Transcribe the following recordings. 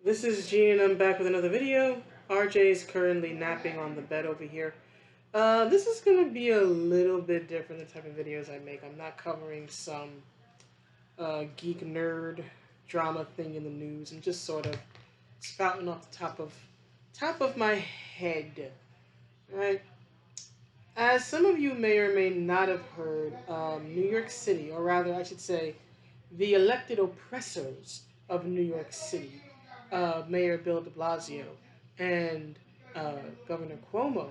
This is Gene and I'm back with another video. RJ is currently napping on the bed over here. This is going to be a little bit different the type of videos I make. I'm not covering some geek nerd drama thing in the news. I'm just sort of spouting off the top of my head. Right? As some of you may or may not have heard, New York City, or rather I should say the elected oppressors of New York City, Mayor Bill de Blasio and Governor Cuomo,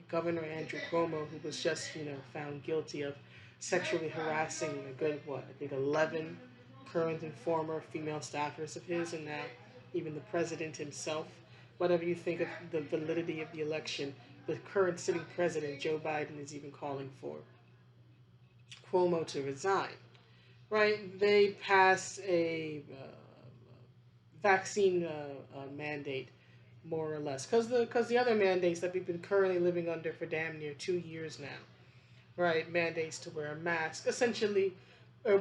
Governor Andrew Cuomo, who was just found guilty of sexually harassing a good I think 11 current and former female staffers of his, and now even the president himself. Whatever you think of the validity of the election, the current sitting president Joe Biden is even calling for Cuomo to resign. Right? They passed a vaccine mandate, more or less, because the other mandates that we've been currently living under for damn near 2 years now, right? Mandates to wear a mask, essentially,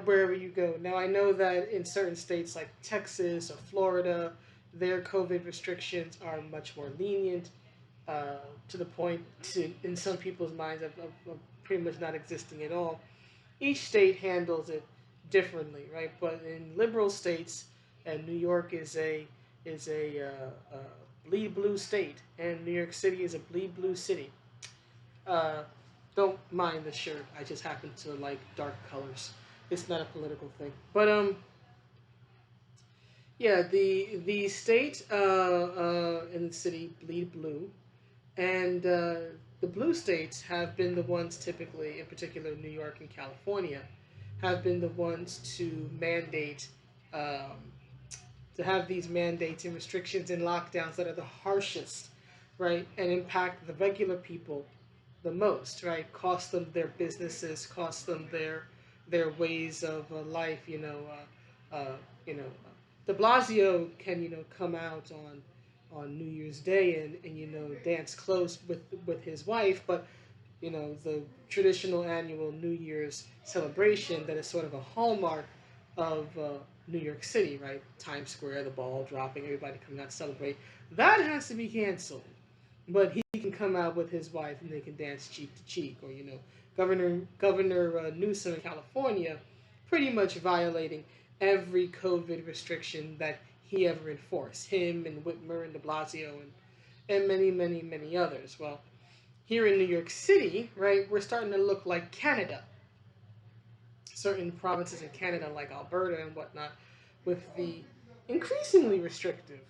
wherever you go. Now I know that in certain states like Texas or Florida, their COVID restrictions are much more lenient, to the point in some people's minds of pretty much not existing at all. Each state handles it differently, right? But in liberal states, and New York is a bleed blue state, and New York City is a bleed blue city. Uh, don't mind the shirt. I just happen to like dark colors. It's not a political thing, but yeah, the state and the city bleed blue, and the blue states have been the ones typically, in particular New York and California, have been the ones to mandate, um, to have these mandates and restrictions and lockdowns that are the harshest, right, and impact the regular people the most, right? Cost them their businesses, cost them their ways of life. Uh, uh, you know, De Blasio can come out on New Year's Day and dance close with his wife, but the traditional annual New Year's celebration that is sort of a hallmark of New York City, right? Times Square, the ball dropping, everybody coming out to celebrate. That has to be canceled. But he can come out with his wife and they can dance cheek to cheek. Or Governor Newsom in California, pretty much violating every COVID restriction that he ever enforced. Him and Whitmer and De Blasio and many, many, many others. Well, here in New York City, right, we're starting to look like Canada. Certain provinces in Canada, like Alberta and whatnot, with the increasingly restrictive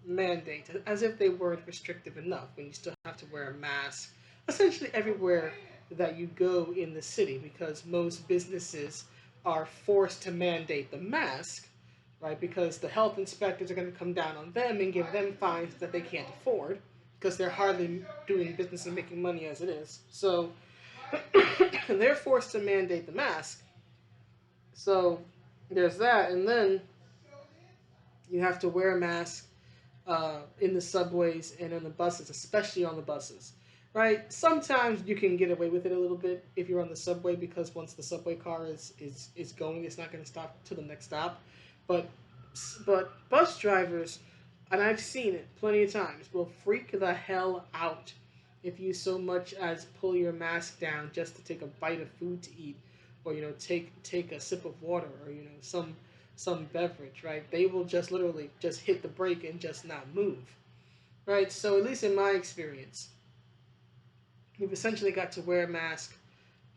mandate, as if they weren't restrictive enough, when you still have to wear a mask essentially everywhere that you go in the city, because most businesses are forced to mandate the mask, right? Because the health inspectors are going to come down on them and give them fines that they can't afford, because they're hardly doing business and making money as it is. So they're forced to mandate the mask. So there's that, and then you have to wear a mask in the subways and in the buses, especially on the buses, right? Sometimes you can get away with it a little bit if you're on the subway, because once the subway car is going, it's not going to stop to the next stop. But bus drivers, and I've seen it plenty of times, will freak the hell out if you so much as pull your mask down just to take a bite of food to eat, or take a sip of water, or some beverage, right? They will just literally just hit the brake and just not move, right? So at least in my experience, you've essentially got to wear a mask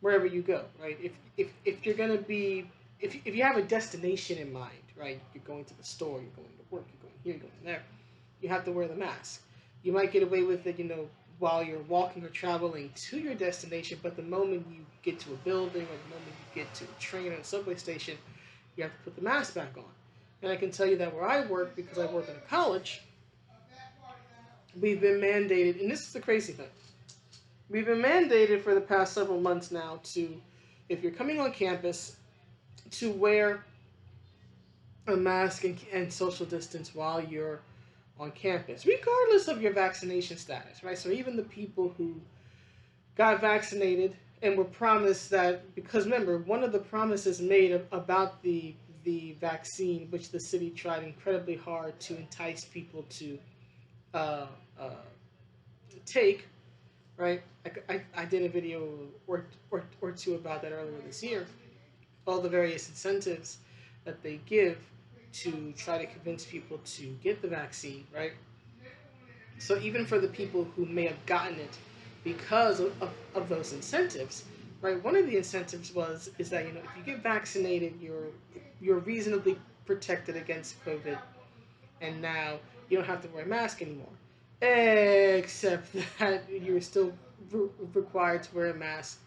wherever you go, right? If you're gonna be if you have a destination in mind, right? You're going to the store, you're going to work, you're going here, you're going there. You have to wear the mask. You might get away with it, while you're walking or traveling to your destination, but the moment you get to a building, or the moment you get to a train or a subway station, you have to put the mask back on. And I can tell you that where I work, because I work in a college, we've been mandated, and this is the crazy thing. We've been mandated for the past several months now to, if you're coming on campus, to wear a mask and social distance while you're on campus, regardless of your vaccination status, right? So even the people who got vaccinated and were promised that, because remember, one of the promises made about the the vaccine, which the city tried incredibly hard to entice people to uh, uh, take, right? I did a video or two about that earlier this year. All the various incentives that they give to try to convince people to get the vaccine, right? So even for the people who may have gotten it because of those incentives, right? One of the incentives was is that if you get vaccinated, you're reasonably protected against COVID, and now you don't have to wear a mask anymore, except that you're still required to wear a mask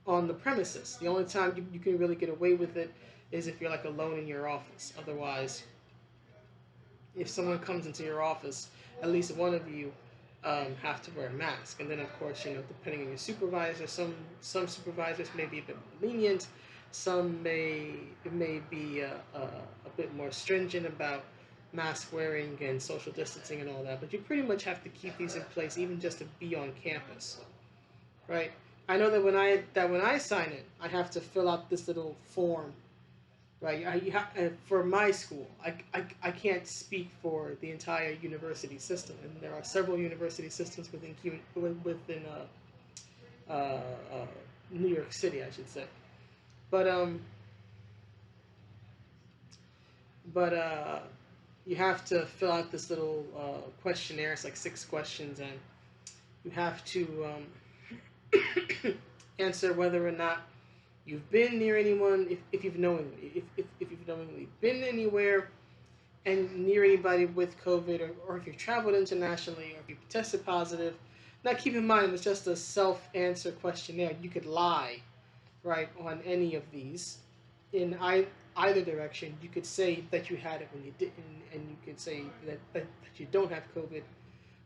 on the premises. The only time you can really get away with it is if you're like alone in your office. Otherwise, if someone comes into your office, at least one of you have to wear a mask. And then, of course, depending on your supervisor, some supervisors may be a bit more lenient. Some may be a bit more stringent about mask wearing and social distancing and all that. But you pretty much have to keep these in place, even just to be on campus, right? I know that when I sign in, I have to fill out this little form, right? For my school, I can't speak for the entire university system, and there are several university systems within uh, uh, New York City, I should say. But but you have to fill out this little questionnaire. It's like 6 questions, and you have to answer whether or not you've been near anyone, if you've knowingly been anywhere and near anybody with COVID, or if you've traveled internationally, or if you've tested positive. Now, keep in mind, it's just a self-answer questionnaire. You could lie, right, on any of these in either direction. You could say that you had it when you didn't, and you could say that you don't have COVID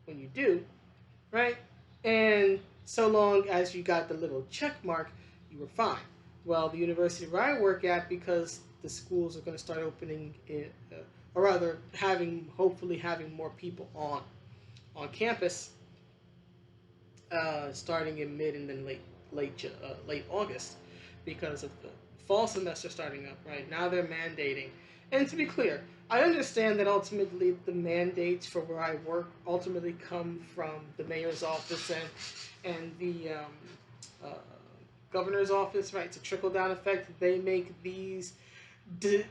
when you do, right? And so long as you got the little check mark, you were fine. Well, the university where I work at, because the schools are going to start opening, or rather, hopefully having more people on campus, starting in mid and then late August, because of the fall semester starting up. Right now, they're mandating, and to be clear, I understand that ultimately the mandates for where I work ultimately come from the mayor's office and the uh, governor's office. Right, it's a trickle down effect. They make these de-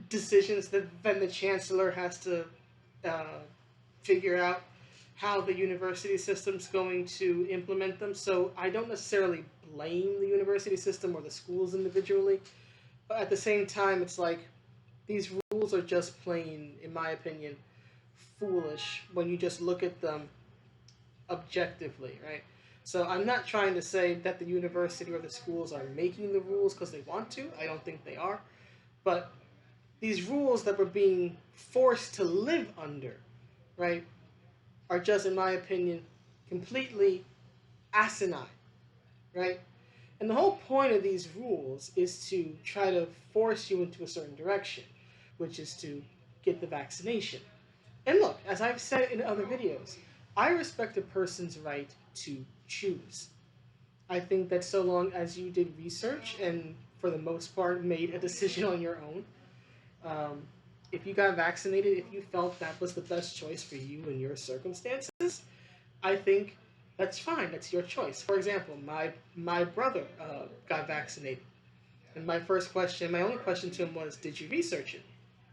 decisions that then the chancellor has to uh, figure out how the university system's going to implement them. So I don't necessarily blame the university system or the schools individually, but at the same time, it's like these rules are just plain, in my opinion, foolish when you just look at them objectively, right? So I'm not trying to say that the university or the schools are making the rules because they want to. I don't think they are. But these rules that we're being forced to live under, right, are just, in my opinion, completely asinine, right? And the whole point of these rules is to try to force you into a certain direction, which is to get the vaccination. And look, as I've said in other videos, I respect a person's right to choose. I think that so long as you did research and, for the most part, made a decision on your own, um, if you got vaccinated, if you felt that was the best choice for you in your circumstances, I think that's fine. That's your choice. For example, my brother got vaccinated, and my only question to him was, "Did you research it?"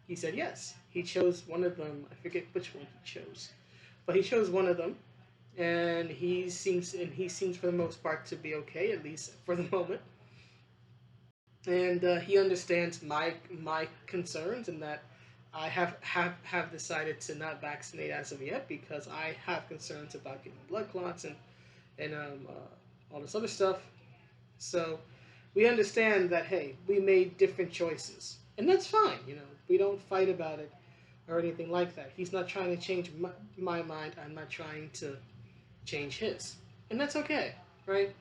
He said yes. He chose one of them. I forget which one he chose, but he chose one of them, and he seems for the most part to be okay, at least for the moment. And he understands my concerns, and that I have decided to not vaccinate as of yet because I have concerns about getting blood clots and all this other stuff. So we understand that, hey, we made different choices, and that's fine. We don't fight about it or anything like that. He's not trying to change my mind. I'm not trying to change his, and that's okay, right?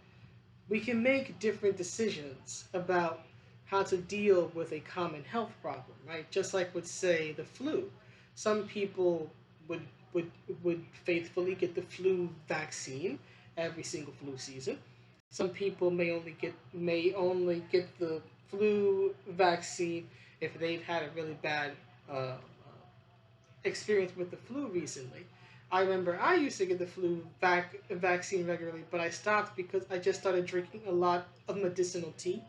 We can make different decisions about how to deal with a common health problem, right? Just like with, say, the flu. Some people would would would faithfully get the flu vaccine every single flu season. Some people may only get the flu vaccine if they've had a really bad experience with the flu recently. I remember I used to get the vaccine regularly, but I stopped because I just started drinking a lot of medicinal tea.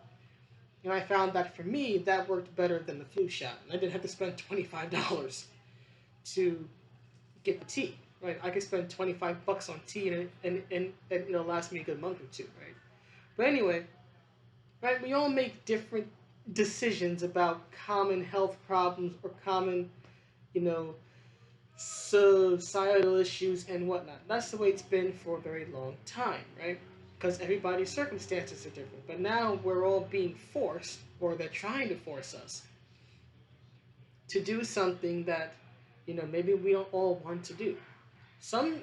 And I found that for me, that worked better than the flu shot. And I didn't have to spend $25 to get the tea, right? I could spend 25 bucks on tea and it'll last me a good month or two, right? But anyway, right, we all make different decisions about common health problems or common, you know, societal issues and whatnot. That's the way it's been for a very long time, right? Because everybody's circumstances are different. But now we're all being forced, or they're trying to force us, to do something that, maybe we don't all want to do. Some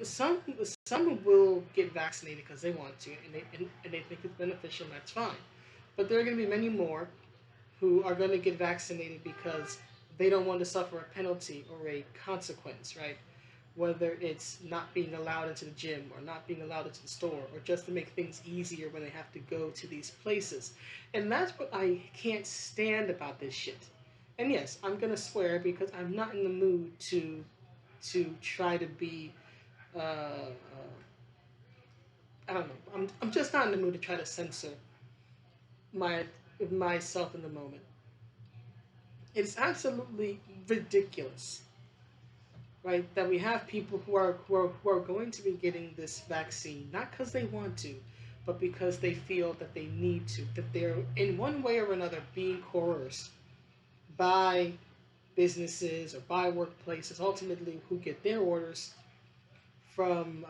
will get vaccinated because they want to, and they think it's beneficial, and that's fine. But there are going to be many more who are going to get vaccinated because they don't want to suffer a penalty or a consequence, right? Whether it's not being allowed into the gym or not being allowed into the store or just to make things easier when they have to go to these places. And that's what I can't stand about this shit. And yes, I'm going to swear because I'm not in the mood to try to be I don't know. I'm just not in the mood to try to censor my myself in the moment. It's absolutely ridiculous, right? That we have people who are going to be getting this vaccine not because they want to, but because they feel that they need to. That they're in one way or another being coerced by businesses or by workplaces, ultimately who get their orders from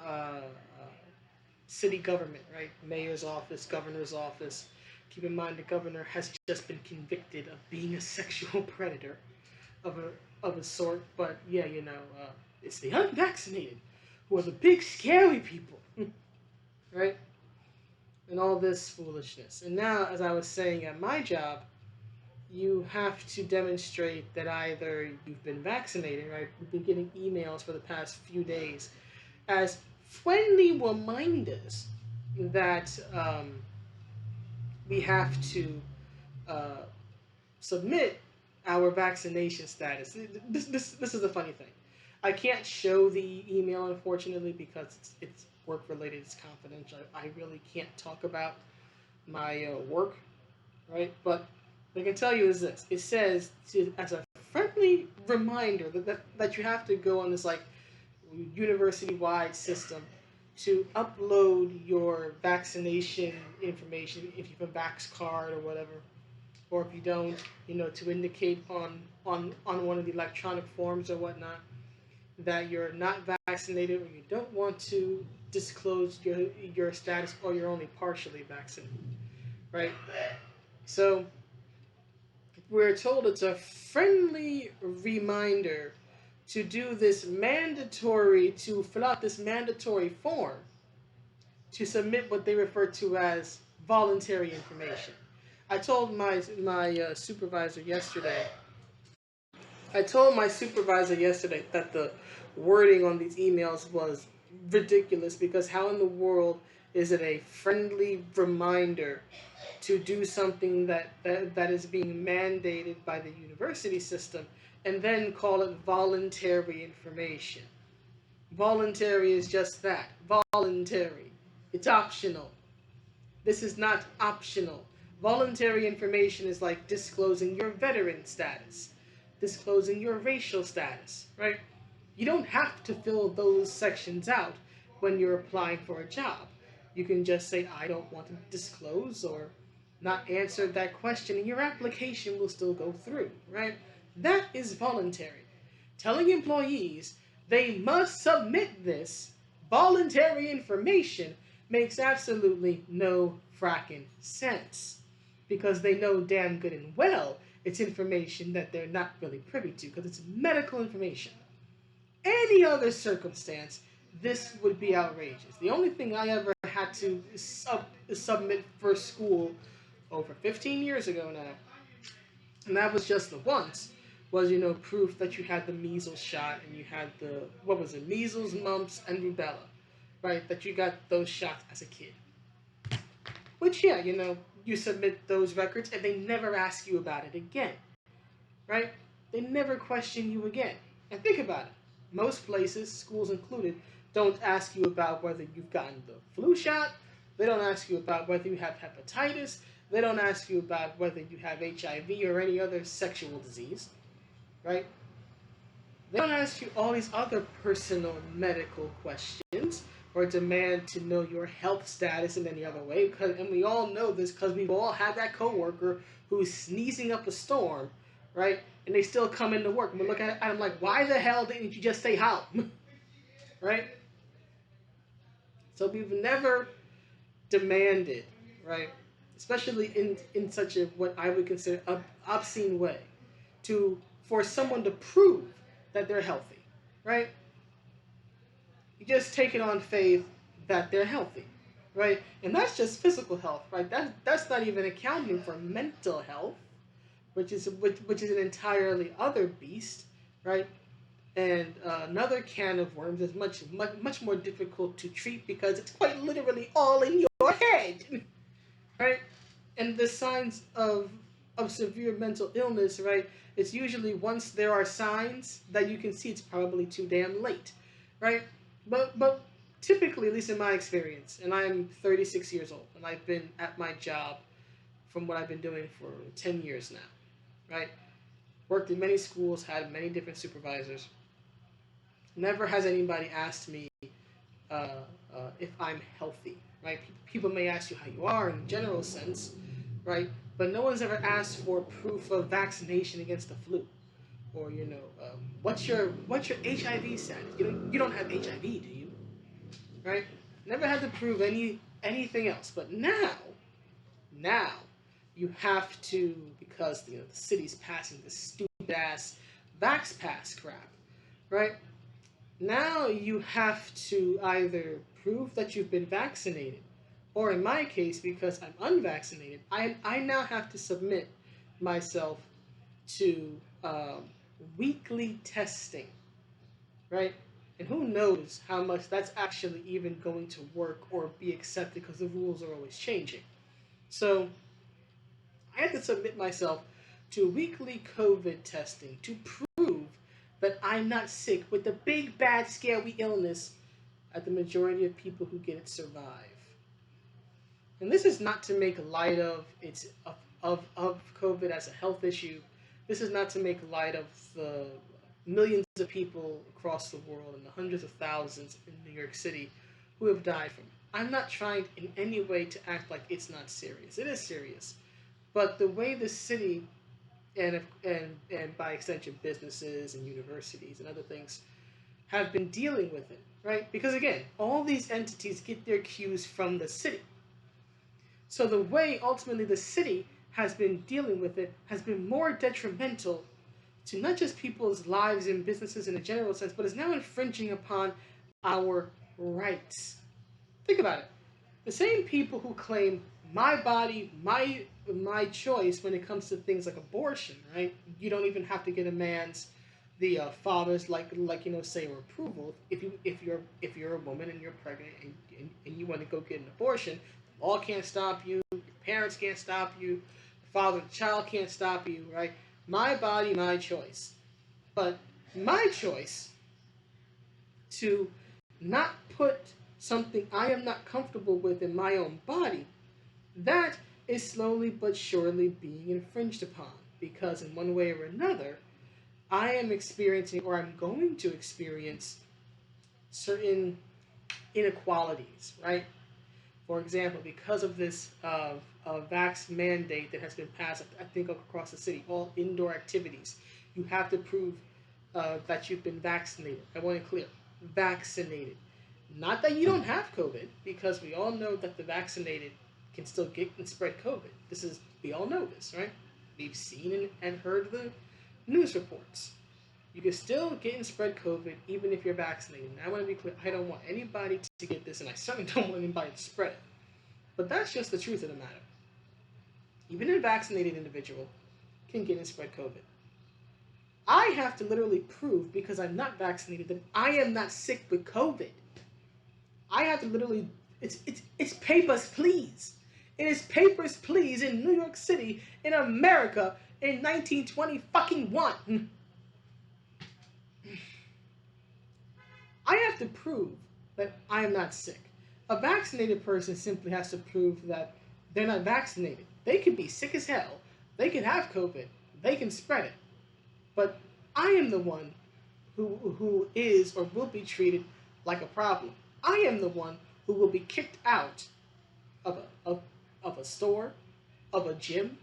city government, right? Mayor's office, governor's office. Keep in mind the governor has just been convicted of being a sexual predator of a sort. But yeah, it's the unvaccinated who are the big scary people, right? And all this foolishness. And now, as I was saying at my job, you have to demonstrate that either you've been vaccinated, right? We've been getting emails for the past few days as friendly reminders that we have to uh, submit our vaccination status. This is the funny thing. I can't show the email, unfortunately, because it's work related, it's confidential. I really can't talk about my work, right? But what I can tell you is this: it says as a friendly reminder that you have to go on this like university-wide system to upload your vaccination information if you have a vax card or whatever, or if you don't, to indicate on one of the electronic forms or whatnot that you're not vaccinated or you don't want to disclose your status or you're only partially vaccinated, right? So we're told it's a friendly reminder to do this mandatory, to fill out this mandatory form to submit what they refer to as voluntary information. I told my supervisor yesterday. I told my supervisor yesterday that the wording on these emails was ridiculous because how in the world is it a friendly reminder to do something that is being mandated by the university system and then call it voluntary information? Voluntary is just that, voluntary. It's optional. This is not optional. Voluntary information is like disclosing your veteran status, disclosing your racial status, right? You don't have to fill those sections out when you're applying for a job. You can just say, I don't want to disclose or not answer that question, and your application will still go through, right? That is voluntary. Telling employees they must submit this voluntary information makes absolutely no fracking sense because they know damn good and well it's information that they're not really privy to because it's medical information. Any other circumstance, this would be outrageous. The only thing I ever had to submit for school over 15 years ago now, and that was just the once, was proof that you had the measles shot and you had the what was it, measles, mumps, and rubella, right? That you got those shots as a kid. Which yeah, you submit those records and they never ask you about it again. right? They never question you again. And think about it. Most places, schools included, don't ask you about whether you've gotten the flu shot. They don't ask you about whether you have hepatitis. They don't ask you about whether you have HIV or any other sexual disease, right? They don't ask you all these other personal medical questions or demand to know your health status in any other way. And we all know this because we've all had that coworker who's sneezing up a storm, right? And they still come into work. And we're looking at them like, why the hell didn't you just say how? Right? So we've never demanded, right? Especially in such a what I would consider obscene way, to for someone to prove that they're healthy, right? You just take it on faith that they're healthy, right? And that's just physical health, right? That's not even accounting for mental health, which is an entirely other beast, right? And another can of worms is much more difficult to treat because it's quite literally all in your head, right? And the signs of severe mental illness, right? It's usually once there are signs that you can see, it's probably too damn late, right? But typically, at least in my experience, and I'm 36 years old, and I've been at my job from what I've been doing for 10 years now, right? Worked in many schools, had many different supervisors. Never has anybody asked me uh, if I'm healthy, right? People may ask you how you are in a general sense, right? But no one's ever asked for proof of vaccination against the flu, or what's your HIV status? You don't have HIV, do you? Right? Never had to prove anything else. But now you have to, because the city's passing this stupid ass Vax Pass crap, right? Now you have to either prove that you've been vaccinated, or in my case, because I'm unvaccinated, I now have to submit myself to weekly testing, right? And who knows how much that's actually even going to work or be accepted because the rules are always changing. So I have to submit myself to weekly COVID testing to prove that I'm not sick with the big, bad, scary illness that the majority of people who get it survive. And this is not to make light of COVID as a health issue. This is not to make light of the millions of people across the world and the hundreds of thousands in New York City who have died from it. I'm not trying in any way to act like it's not serious. It is serious. But the way the city and by extension businesses and universities and other things have been dealing with it, right? Because again, all these entities get their cues from the city. So the way ultimately the city has been dealing with it has been more detrimental to not just people's lives and businesses in a general sense, but is now infringing upon our rights. Think about it. The same people who claim my body, my choice when it comes to things like abortion, right? You don't even have to get a man's the father's say or approval if you're a woman and you're pregnant and you want to go get an abortion. The law can't stop you. Your parents can't stop you. The father of the child can't stop you, right? My body, my choice. But my choice to not put something I am not comfortable with in my own body, that is slowly but surely being infringed upon. Because in one way or another, I am experiencing or I'm going to experience certain inequalities, right? For example, because of this vax mandate that has been passed, I think across the city, all indoor activities, you have to prove that you've been vaccinated. I want it clear, vaccinated. Not that you don't have COVID, because we all know that the vaccinated can still get and spread COVID. We all know this, right? We've seen and heard the news reports. You can still get and spread COVID even if you're vaccinated. And I want to be clear, I don't want anybody to get this, and I certainly don't want anybody to spread it. But that's just the truth of the matter. Even a vaccinated individual can get and spread COVID. I have to literally prove, because I'm not vaccinated, that I am not sick with COVID. I have to literally, it's papers, please. It is papers, please, in New York City, in America, in 1920 fucking one. I have to prove that I am not sick. A vaccinated person simply has to prove that they're not vaccinated. They can be sick as hell. They can have COVID. They can spread it. But I am the one who is or will be treated like a problem. I am the one who will be kicked out of a store, of a gym,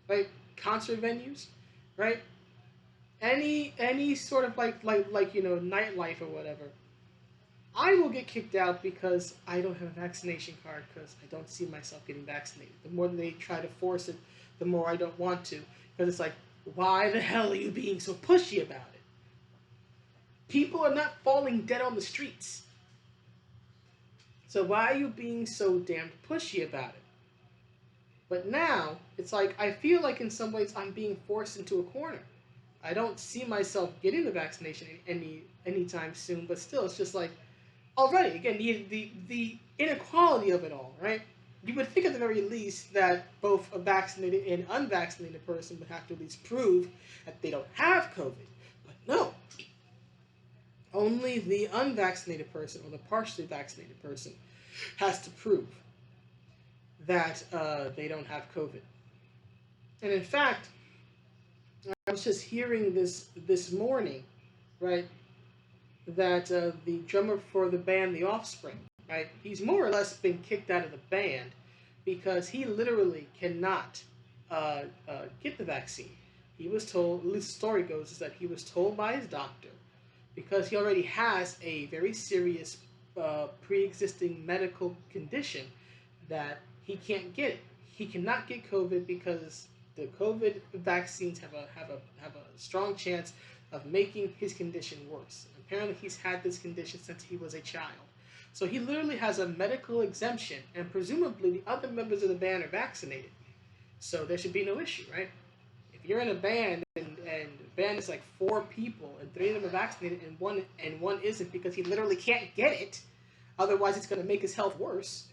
right? Concert venues, right? Any sort of like nightlife or whatever. I will get kicked out because I don't have a vaccination card because I don't see myself getting vaccinated. The more they try to force it, the more I don't want to because it's like, why the hell are you being so pushy about it? People are not falling dead on the streets. So why are you being so damned pushy about it? But now it's like I feel like in some ways I'm being forced into a corner. I don't see myself getting the vaccination anytime soon, but still, it's just like already again the inequality of it all, right? You would think at the very least that both a vaccinated and unvaccinated person would have to at least prove that they don't have COVID, but no, only the unvaccinated person or the partially vaccinated person has to prove that they don't have COVID. And in fact, I was just hearing this morning, right? That the drummer for the band The Offspring, right? He's more or less been kicked out of the band because he literally cannot get the vaccine. He was told, at least the story goes, is that he was told by his doctor because he already has a very serious pre-existing medical condition that he can't get it. He cannot get COVID because the COVID vaccines have a strong chance of making his condition worse. Apparently, he's had this condition since he was a child. So he literally has a medical exemption, and presumably the other members of the band are vaccinated. So there should be no issue, right? If you're in a band and the band is like four people and three of them are vaccinated and one isn't because he literally can't get it, otherwise it's going to make his health worse.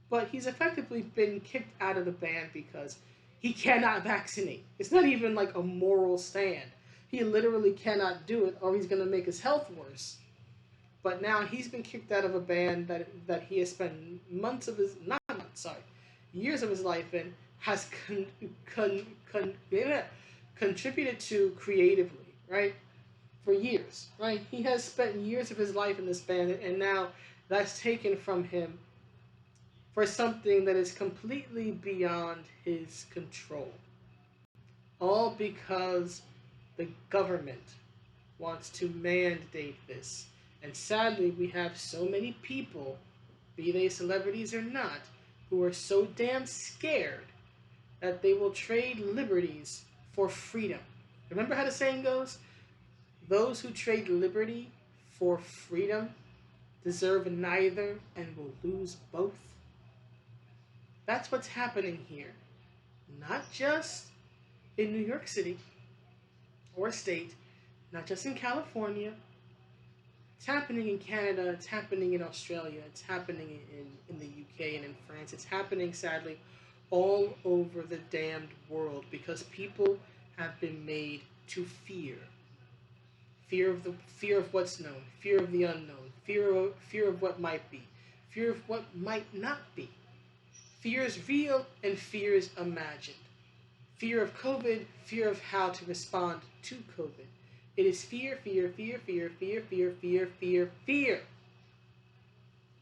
But he's effectively been kicked out of the band because he cannot vaccinate. It's not even like a moral stand. He literally cannot do it or he's going to make his health worse. But now he's been kicked out of a band that he has spent months of his, not months, sorry, years of his life in, has contributed to creatively, right? For years, right? He has spent years of his life in this band, and now that's taken from him for something that is completely beyond his control. All because the government wants to mandate this. And sadly, we have so many people, be they celebrities or not, who are so damn scared that they will trade liberties for freedom. Remember how the saying goes? Those who trade liberty for freedom deserve neither and will lose both. That's what's happening here. Not just in New York City or state, not just in California. It's happening in Canada, it's happening in Australia, it's happening in the UK and in France. It's happening, sadly, all over the damned world because people have been made to fear. Fear of what's known, fear of the unknown, fear of what might be, fear of what might not be. Fear is real and fear is imagined. Fear of COVID, fear of how to respond to COVID. It is fear, fear, fear, fear, fear, fear, fear, fear, fear.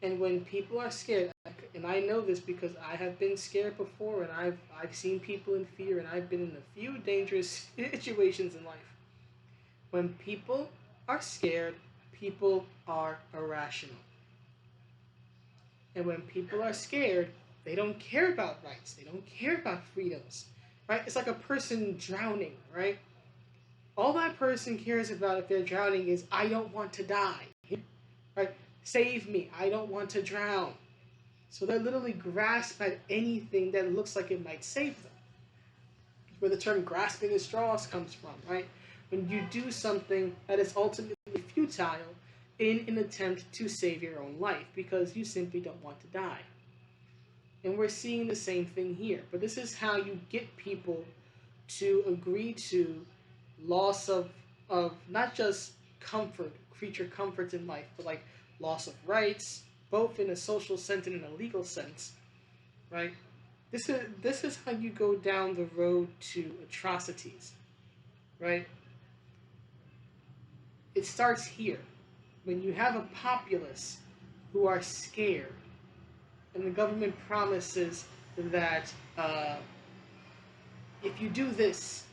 And when people are scared, and I know this because I have been scared before, and I've seen people in fear, and I've been in a few dangerous situations in life. When people are scared, people are irrational. And when people are scared, they don't care about rights. They don't care about freedoms, right? It's like a person drowning, right? All that person cares about if they're drowning is, I don't want to die, right? Save me, I don't want to drown. So they literally grasp at anything that looks like it might save them. Where the term grasping at straws comes from, right? When you do something that is ultimately futile in an attempt to save your own life because you simply don't want to die. And we're seeing the same thing here. But this is how you get people to agree to loss of not just comfort, creature comforts in life, but like loss of rights, both in a social sense and in a legal sense, right? This is how you go down the road to atrocities, right? It starts here. When you have a populace who are scared, and the government promises that if you do this,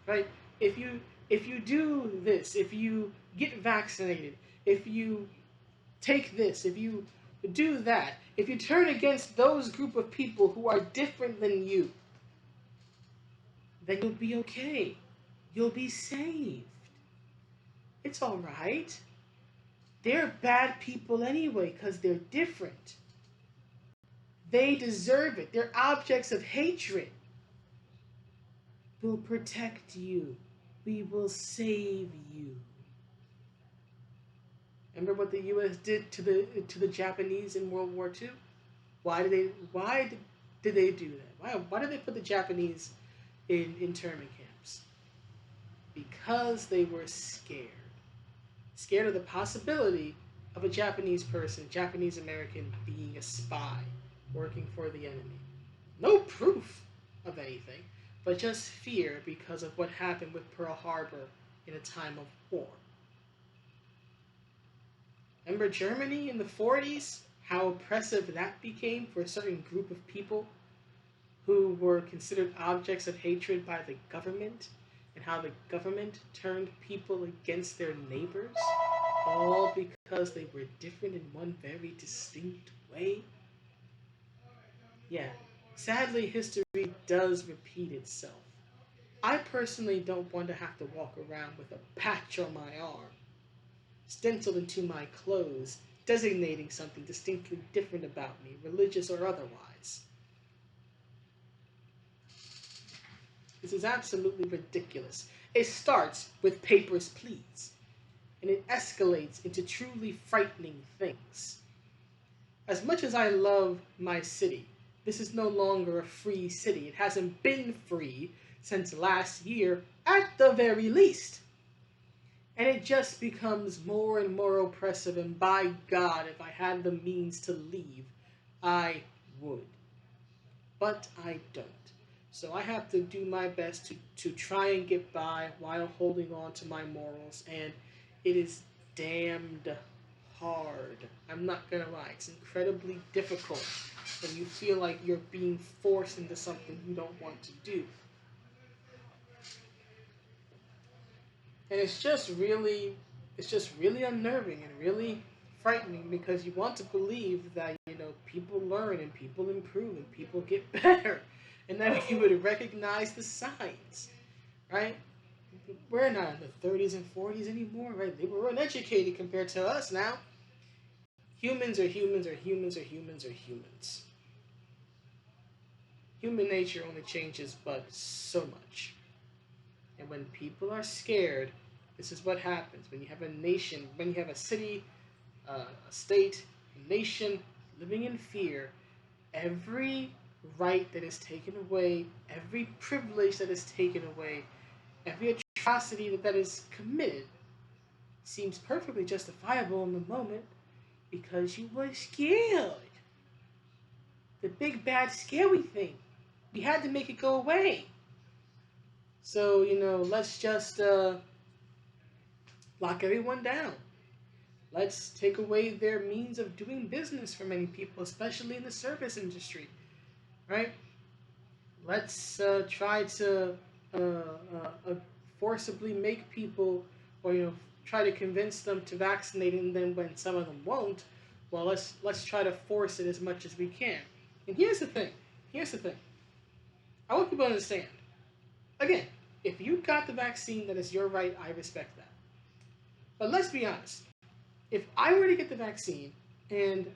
right? If you if you do this, if you get vaccinated, if you take this, if you do that, if you turn against those group of people who are different than you, then you'll be okay. You'll be saved. It's all right. They're bad people anyway because they're different. They deserve it. They're objects of hatred. We'll protect you. We will save you. Remember what the U.S. did to the Japanese in World War II? Why did they do that? Why did they put the Japanese in internment camps? Because they were scared. Scared of the possibility of a Japanese person, Japanese American, being a spy, working for the enemy. No proof of anything, but just fear because of what happened with Pearl Harbor in a time of war. Remember Germany in the 40s? How oppressive that became for a certain group of people who were considered objects of hatred by the government, and how the government turned people against their neighbors, all because they were different in one very distinct way? Yeah, sadly, history does repeat itself. I personally don't want to have to walk around with a patch on my arm, stenciled into my clothes, designating something distinctly different about me, religious or otherwise. This is absolutely ridiculous. It starts with papers, please, and it escalates into truly frightening things. As much as I love my city, this is no longer a free city. It hasn't been free since last year, at the very least. And it just becomes more and more oppressive, and by God, if I had the means to leave, I would. But I don't. So I have to do my best to try and get by while holding on to my morals, and it is damned hard. I'm not gonna lie, it's incredibly difficult when you feel like you're being forced into something you don't want to do. And it's just really unnerving and really frightening because you want to believe that, people learn and people improve and people get better. And that we would recognize the signs, right? We're not in the 30s and 40s anymore, right? They were uneducated compared to us now. Humans are humans are humans are humans are humans. Human nature only changes but so much. And when people are scared, this is what happens. When you have a nation, when you have a city, a state, a nation living in fear, every right that is taken away, every privilege that is taken away, every atrocity that is committed seems perfectly justifiable in the moment because you were scared. The big bad scary thing. We had to make it go away. So, let's just lock everyone down. Let's take away their means of doing business for many people, especially in the service industry, right? Let's try to forcibly make people, or try to convince them to vaccinate, and then when some of them won't, well, let's try to force it as much as we can. And here's the thing. Here's the thing. I want people to understand. Again, if you got the vaccine, that is your right. I respect that. But let's be honest. If I were to get the vaccine and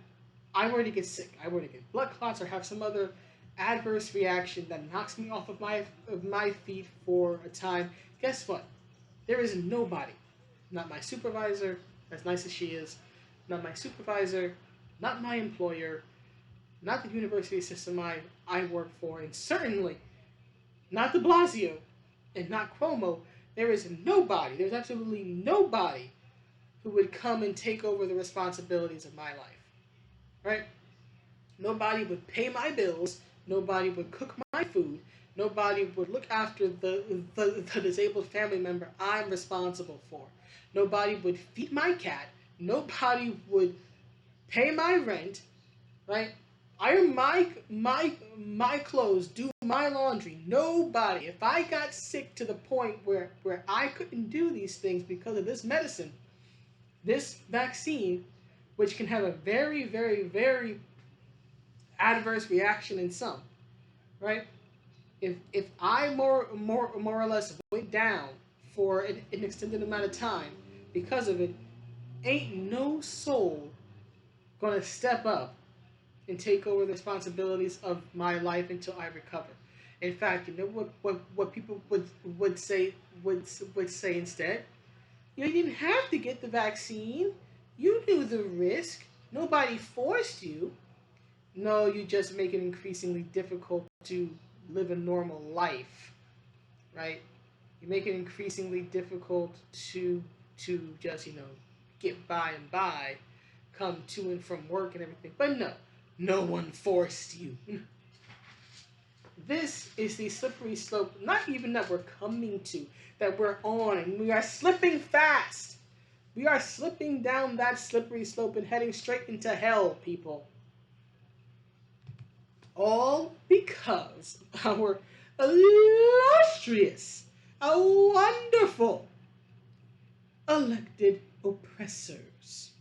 I were to get sick, I were to get blood clots or have some other adverse reaction that knocks me off of my feet for a time, guess what? There is nobody, not my supervisor, as nice as she is, not my supervisor, not my employer, not the university system I work for, and certainly not de Blasio, and not Cuomo, there is nobody, there's absolutely nobody who would come and take over the responsibilities of my life, right? Nobody would pay my bills. Nobody would cook my food. Nobody would look after the disabled family member I'm responsible for. Nobody would feed my cat. Nobody would pay my rent, right? Iron my clothes, do my laundry. Nobody. If I got sick to the point where I couldn't do these things because of this medicine, this vaccine, which can have a very, very, very adverse reaction in some, right? If I more or less went down for an extended amount of time because of it, ain't no soul gonna step up and take over the responsibilities of my life until I recover. In fact, you know what people would say instead? You know, you didn't have to get the vaccine. You knew the risk. Nobody forced you. No, you just make it increasingly difficult to live a normal life, right? You make it increasingly difficult to just, you know, get by and by, come to and from work and everything. But no, no one forced you. This is the slippery slope, not even that we're coming to, that we're on, and we are slipping fast. We are slipping down that slippery slope and heading straight into hell, people. All because our illustrious, wonderful elected oppressors.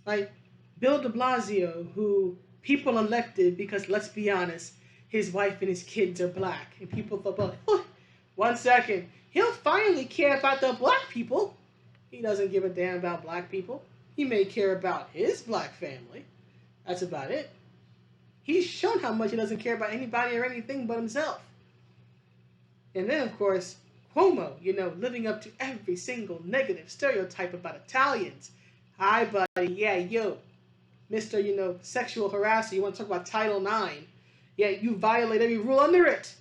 Like Bill de Blasio, who people elected because, let's be honest, his wife and his kids are black. And people thought, well, oh, 1 second, he'll finally care about the black people. He doesn't give a damn about black people. He may care about his black family. That's about it. He's shown how much he doesn't care about anybody or anything but himself. And then, of course, Cuomo, you know, living up to every single negative stereotype about Italians. Hi, buddy. Yeah, yo. Mr., you know, sexual harasser. You want to talk about Title IX. Yeah, you violate every rule under it.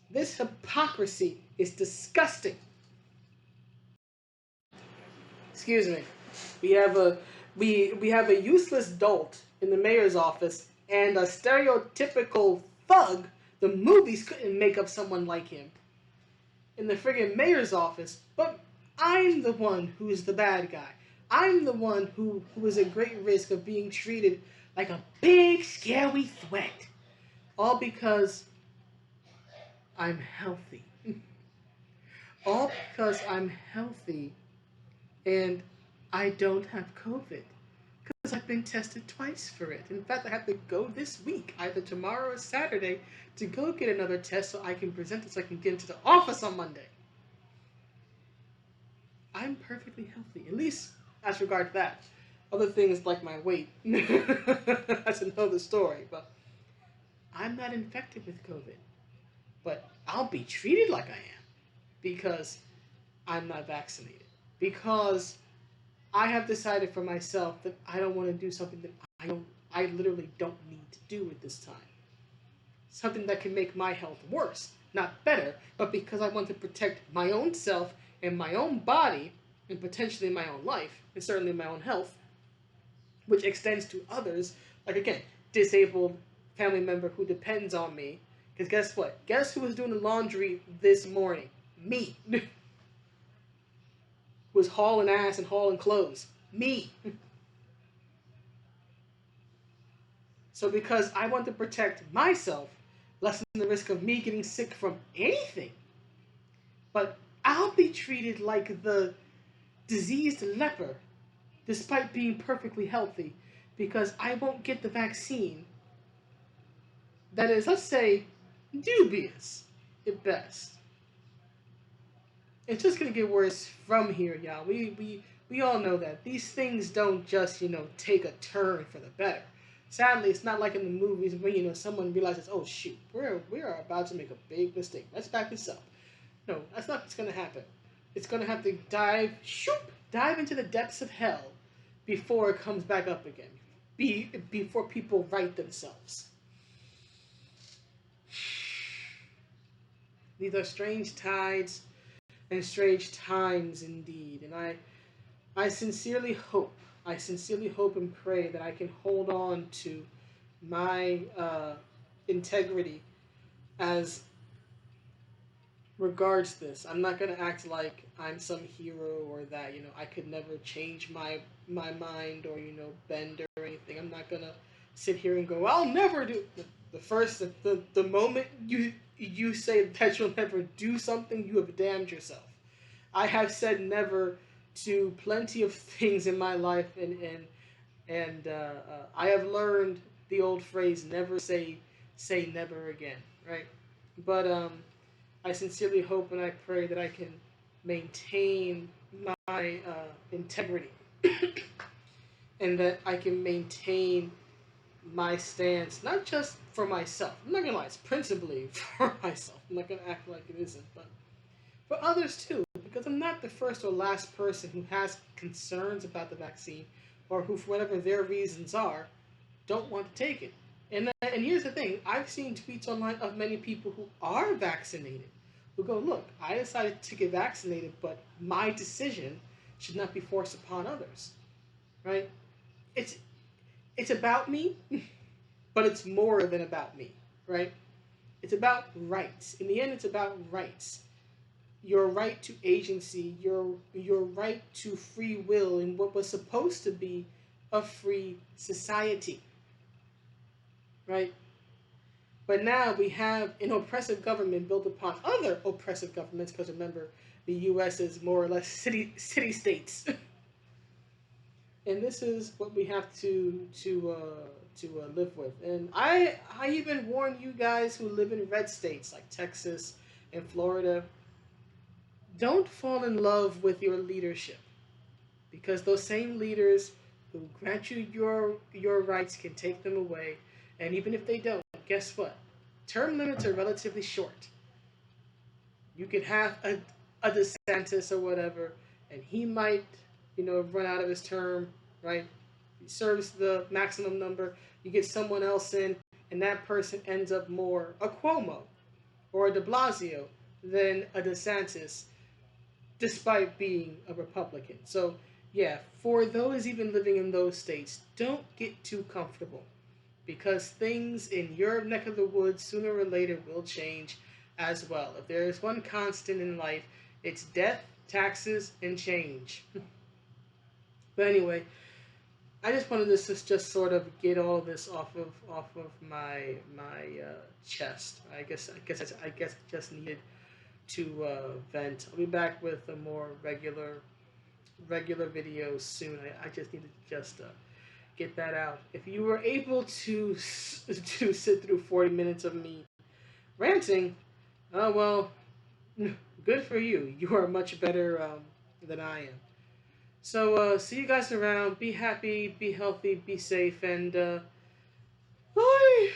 This hypocrisy is disgusting. Excuse me. We have a useless dolt in the mayor's office and a stereotypical thug. The movies couldn't make up someone like him in the friggin' mayor's office, but I'm the one who's the bad guy. I'm the one who is at great risk of being treated like a big, scary threat. All because I'm healthy. All because I'm healthy and I don't have COVID. Because I've been tested twice for it. In fact, I have to go this week, either tomorrow or Saturday, to go get another test so I can present it so I can get into the office on Monday. I'm perfectly healthy, at least as regard to that. Other things like my weight, that's another story. But I'm not infected with COVID. But I'll be treated like I am because I'm not vaccinated. Because I have decided for myself that I don't want to do something that I literally don't need to do at this time. Something that can make my health worse, not better, but because I want to protect my own self and my own body, and potentially my own life, and certainly my own health, which extends to others, like again, disabled family member who depends on me. Because guess what? Guess who was doing the laundry this morning? Me. Who was hauling ass and hauling clothes? Me. So because I want to protect myself, lessen the risk of me getting sick from anything, but I'll be treated like the diseased leper despite being perfectly healthy because I won't get the vaccine that is, let's say, dubious at best. It's just going to get worse from here, y'all. We all know that. These things don't just, you know, take a turn for the better. Sadly, it's not like in the movies where, you know, someone realizes, oh, shoot, we are about to make a big mistake. Let's back this up. No, that's not what's going to happen. It's going to have to dive into the depths of hell before it comes back up again. Before people right themselves. These are strange tides and strange times indeed. And I sincerely hope, I sincerely hope and pray that I can hold on to my integrity as regards this. I'm not gonna act like I'm some hero or that I could never change my mind or bend or anything. I'm not gonna sit here and go, I'll never do. The moment you say that you'll never do something, you have damned yourself. I have said never to plenty of things in my life, and I have learned the old phrase, never say never again, right? But I sincerely hope and I pray that I can maintain my integrity and that I can maintain my stance, not just for myself. I'm not gonna lie, it's principally for myself. I'm not gonna act like it isn't, but for others too, because I'm not the first or last person who has concerns about the vaccine or who, for whatever their reasons are, don't want to take it. And here's the thing: I've seen tweets online of many people who are vaccinated, who go, "Look, I decided to get vaccinated, but my decision should not be forced upon others." Right? It's it's about me, but it's more than about me. Right? It's about rights. In the end, it's about rights. Your right to agency, your right to free will in what was supposed to be a free society. Right? But now we have an oppressive government built upon other oppressive governments, because remember, the U.S. is more or less city states, and this is what we have to live with. And I even warn you guys who live in red states like Texas and Florida, don't fall in love with your leadership, because those same leaders who grant you your rights can take them away, and even if they don't, guess what? Term limits are relatively short. You could have a DeSantis or whatever, and he might, run out of his term, right? He serves the maximum number. You get someone else in, and that person ends up more a Cuomo or a de Blasio than a DeSantis, despite being a Republican. So, yeah, for those even living in those states, don't get too comfortable, because things in your neck of the woods sooner or later will change as well. If there is one constant in life, it's death, taxes, and change. But anyway, I just wanted to just sort of get all this off of my chest. I guess I just needed to vent. I'll be back with a more regular video soon. I just need to just get that out. If you were able to sit through 40 minutes of me ranting, oh well, good for you. You are much better than I am. So see you guys around. Be happy, be healthy, be safe, and I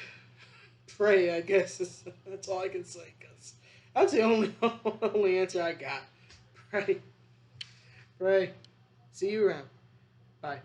pray. I guess that's all I can say. Cause that's the only answer I got. Pray, pray. See you around. Bye.